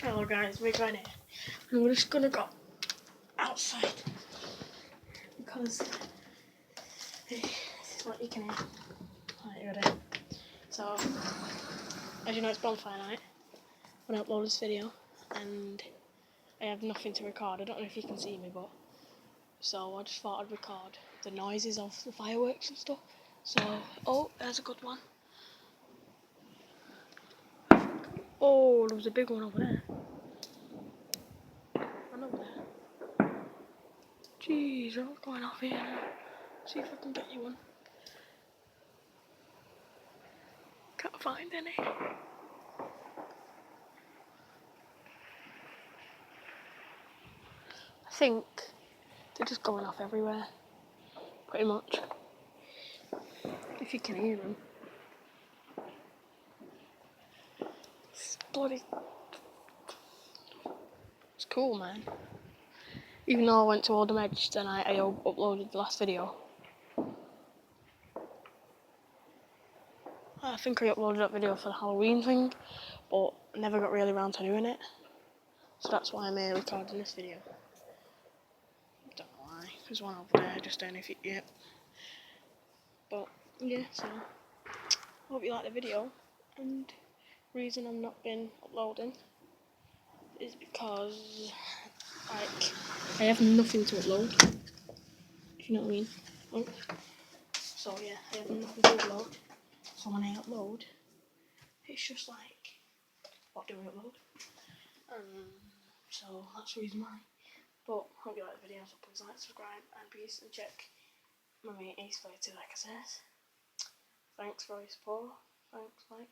Hello guys, we're going here and we're just gonna go outside because this is what you can hear. Right, you ready? So, as you know, it's Bonfire night when I upload this video and I have nothing to record. I don't know if you can see me, but so I just thought I'd record the noises of the fireworks and stuff. So, oh, there's a good one. Oh, there was a big one over there. One over there. Jeez, they're all going off here now. See if I can get you one. Can't find any. I think they're just going off everywhere, pretty much. If you can hear them. It's bloody... It's cool, man. Even though I went to Oldham Edge the night I uploaded the last video. I think I uploaded that video for the Halloween thing, but never got really around to doing it. So that's why I'm here recording this video. Don't know why. There's one over there, just down if you... Yep. But, yeah, so... Hope you like the video. And the reason I've not been uploading is because, like, I have nothing to upload. If you know what I mean. Oh. So, yeah, I have nothing to upload. So when I upload, it's just like, what do I upload? So that's the reason why. But hope you like the video, so please like, subscribe, and peace, and check my mate Ace Flaherty, like I said. Thanks for your support. Thanks, bye.